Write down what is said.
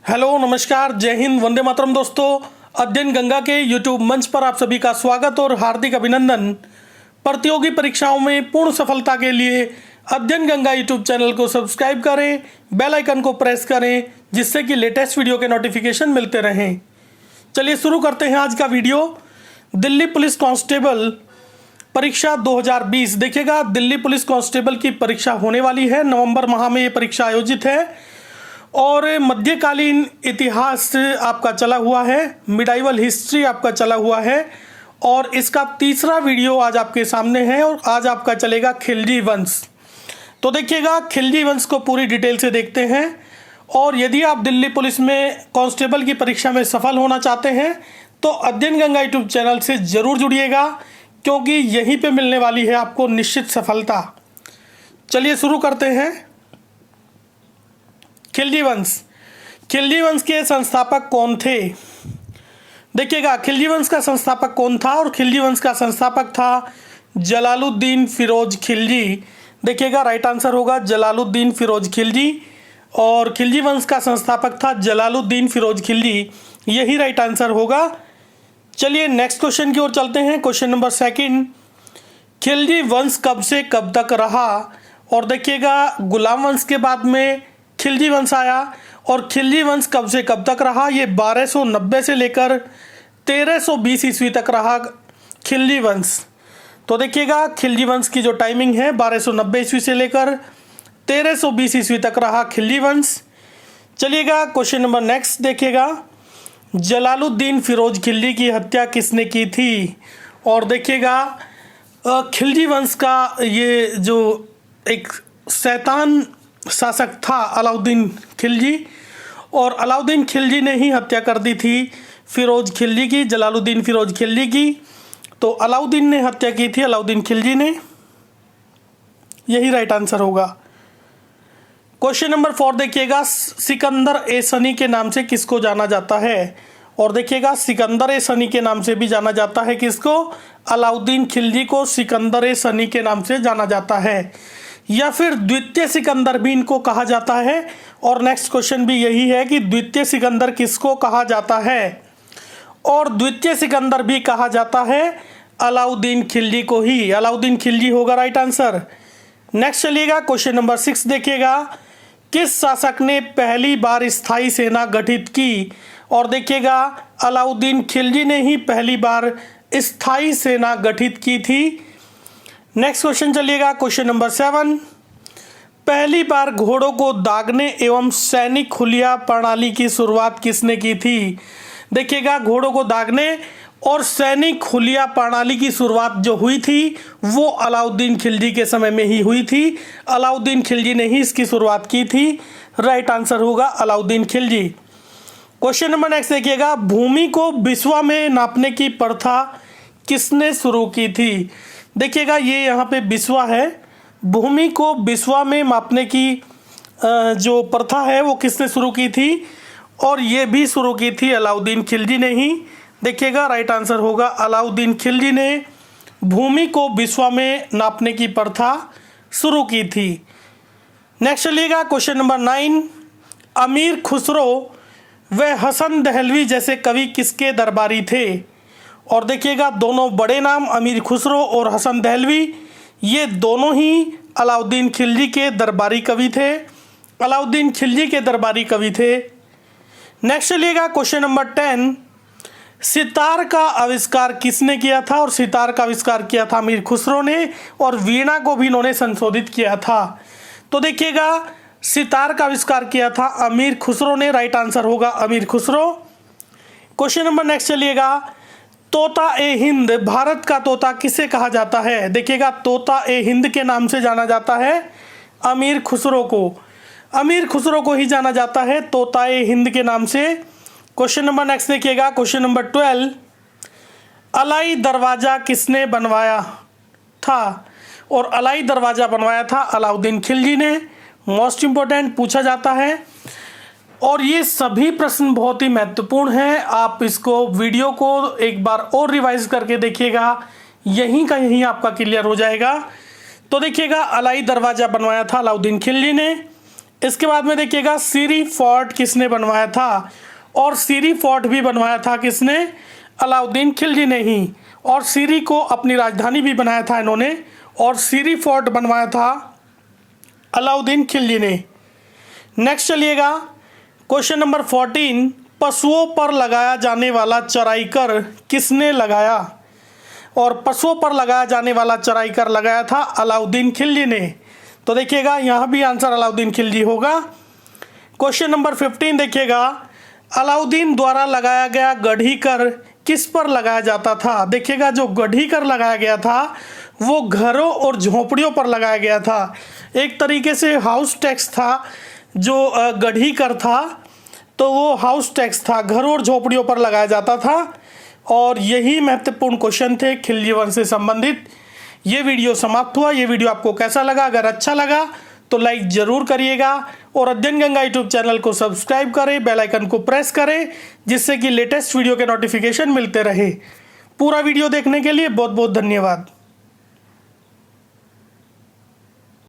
Hello नमस्कार जय हिंद वंदे मातरम दोस्तों। अध्ययन गंगा के यूट्यूब मंच पर आप सभी का स्वागत और हार्दिक अभिनंदन। प्रतियोगी परीक्षाओं में पूर्ण सफलता के लिए अध्ययन गंगा यूट्यूब चैनल को सब्सक्राइब करें, बेल आइकन को प्रेस करें जिससे कि लेटेस्ट वीडियो के नोटिफिकेशन मिलते रहें। चलिए शुरू करते हैं आज का वीडियो। दिल्ली पुलिस कांस्टेबल परीक्षा 2020। देखिएगा, दिल्ली पुलिस कांस्टेबल की परीक्षा होने वाली है। नवंबर माह में ये परीक्षा आयोजित है और मध्यकालीन इतिहास आपका चला हुआ है, मिडाइवल हिस्ट्री आपका चला हुआ है और इसका तीसरा वीडियो आज आपके सामने है और आज आपका चलेगा खिलजी वंश। तो देखिएगा, खिलजी वंश को पूरी डिटेल से देखते हैं। और यदि आप दिल्ली पुलिस में कांस्टेबल की परीक्षा में सफल होना चाहते हैं तो अध्ययन गंगा यूट्यूब चैनल से ज़रूर जुड़िएगा, क्योंकि यहीं पे मिलने वाली है आपको निश्चित सफलता। चलिए शुरू करते हैं। खिलजी वंश के संस्थापक कौन थे? देखिएगा, खिलजी वंश का संस्थापक कौन था और खिलजी वंश का संस्थापक था जलालुद्दीन फिरोज खिलजी। देखिएगा, राइट आंसर होगा जलालुद्दीन फिरोज खिलजी और खिलजी वंश का संस्थापक था जलालुद्दीन फिरोज खिलजी, यही राइट आंसर होगा। चलिए नेक्स्ट क्वेश्चन की ओर चलते हैं। क्वेश्चन नंबर 2, खिलजी वंश कब से कब तक रहा? और देखिएगा, गुलाम वंश के बाद में खिलजी वंश आया और खिलजी वंश कब से कब तक रहा? ये 1290 से लेकर 1320 ईस्वी तक रहा खिलजी वंश। तो देखिएगा, खिलजी वंश की जो टाइमिंग है 1290 ईस्वी से लेकर 1320 ईस्वी तक रहा खिलजी वंश। चलिएगा क्वेश्चन नंबर नेक्स्ट देखिएगा, जलालुद्दीन फिरोज खिलजी की हत्या किसने की थी? और देखिएगा, खिलजी वंश का ये जो एक शैतान शासक था अलाउद्दीन खिलजी, और अलाउद्दीन खिलजी ने ही हत्या कर दी थी फिरोज खिलजी की, जलालुद्दीन फिरोज खिलजी की। तो अलाउद्दीन ने हत्या की थी, अलाउद्दीन खिलजी ने, यही राइट आंसर होगा। क्वेश्चन नंबर 4 देखिएगा, सिकंदर ए सनी के नाम से किसको जाना जाता है? और देखिएगा, सिकंदर ए सनी के नाम से भी जाना जाता है किसको? अलाउद्दीन खिलजी को सिकंदर ए सनी के नाम से जाना जाता है, या फिर द्वितीय सिकंदर भी इनको कहा जाता है। और नेक्स्ट क्वेश्चन भी यही है कि द्वितीय सिकंदर किसको कहा जाता है? और द्वितीय सिकंदर भी कहा जाता है अलाउद्दीन खिलजी को ही, अलाउद्दीन खिलजी होगा राइट आंसर। नेक्स्ट चलिएगा, क्वेश्चन नंबर 6 देखिएगा, किस शासक ने पहली बार स्थायी सेना गठित की? और देखिएगा, अलाउद्दीन खिलजी ने ही पहली बार स्थायी सेना गठित की थी। नेक्स्ट क्वेश्चन चलिएगा, क्वेश्चन नंबर 7, पहली बार घोड़ों को दागने एवं सैनिक हुलिया प्रणाली की शुरुआत किसने की थी? देखिएगा, घोड़ों को दागने और सैनिक हुलिया प्रणाली की शुरुआत जो हुई थी वो अलाउद्दीन खिलजी के समय में ही हुई थी। अलाउद्दीन खिलजी ने ही इसकी शुरुआत की थी, राइट आंसर होगा Alauddin Khilji. Question number next देखिएगा, भूमि को बिस्वा में नापने की प्रथा किसने शुरू की थी? देखिएगा, ये यहाँ पे बिस्वा है, भूमि को बिस्वा में मापने की जो प्रथा है वो किसने शुरू की थी? और ये भी शुरू की थी अलाउद्दीन खिलजी ने ही। देखिएगा, राइट आंसर होगा अलाउद्दीन खिलजी ने भूमि को बिस्वा में नापने की प्रथा शुरू की थी। नेक्स्ट चलिएगा, क्वेश्चन नंबर 9, अमीर खुसरो व हसन दहलवी जैसे कवि किसके दरबारी थे? और देखिएगा, दोनों बड़े नाम अमीर खुसरो और हसन दहलवी, ये दोनों ही अलाउद्दीन खिलजी के दरबारी कवि थे, अलाउद्दीन खिलजी के दरबारी कवि थे। नेक्स्ट चलिएगा, क्वेश्चन नंबर 10, सितार का आविष्कार किसने किया था? और सितार का आविष्कार किया था अमीर खुसरो ने और वीणा को भी इन्होंने संशोधित किया था। तो देखिएगा, सितार का आविष्कार किया था अमीर खुसरो ने, राइट आंसर होगा अमीर खुसरो। क्वेश्चन नंबर नेक्स्ट चलिएगा, तोता ए हिंद, भारत का तोता किसे कहा जाता है? देखिएगा, तोता ए हिंद के नाम से जाना जाता है अमीर खुसरो को, अमीर खुसरो को ही जाना जाता है तोता ए हिंद के नाम से। क्वेश्चन नंबर नेक्स्ट देखिएगा, क्वेश्चन नंबर 12, अलाई दरवाज़ा किसने बनवाया था? और अलाई दरवाज़ा बनवाया था अलाउद्दीन खिलजी ने, मोस्ट इम्पोर्टेंट पूछा जाता है। और ये सभी प्रश्न बहुत ही महत्वपूर्ण हैं, आप इसको वीडियो को एक बार और रिवाइज करके देखिएगा, यहीं का यहीं आपका क्लियर हो जाएगा। तो देखिएगा, अलाई दरवाज़ा बनवाया था अलाउद्दीन खिलजी ने। इसके बाद में देखिएगा सीरी फोर्ट किसने बनवाया था, और सीरी फोर्ट भी बनवाया था किसने, अलाउद्दीन खिलजी ने ही, और सीरी को अपनी राजधानी भी बनाया था इन्होंने, और सीरी फोर्ट बनवाया था अलाउद्दीन खिलजी ने। नेक्स्ट चलिएगा क्वेश्चन नंबर 14, पशुओं पर लगाया जाने वाला चराई कर किसने लगाया, और पशुओं पर लगाया जाने वाला चराई कर लगाया था अलाउद्दीन खिलजी ने। तो देखिएगा यहाँ भी आंसर अलाउद्दीन खिलजी होगा। क्वेश्चन नंबर 15 देखिएगा, अलाउद्दीन द्वारा लगाया गया गढ़ी कर किस पर लगाया जाता था। देखिएगा जो गढ़ी कर लगाया गया था वो घरों और झोपड़ियों पर लगाया गया था, एक तरीके से हाउस टैक्स था। जो गढ़ी कर था तो वो हाउस टैक्स था, घरों और झोपड़ियों पर लगाया जाता था। और यही महत्वपूर्ण क्वेश्चन थे खिलजी वंश से संबंधित। ये वीडियो समाप्त हुआ। ये वीडियो आपको कैसा लगा? अगर अच्छा लगा तो लाइक ज़रूर करिएगा, और अध्ययन गंगा यूट्यूब चैनल को सब्सक्राइब करें, बेल आइकन को प्रेस करें, जिससे कि लेटेस्ट वीडियो के नोटिफिकेशन मिलते रहे। पूरा वीडियो देखने के लिए बहुत बहुत धन्यवाद।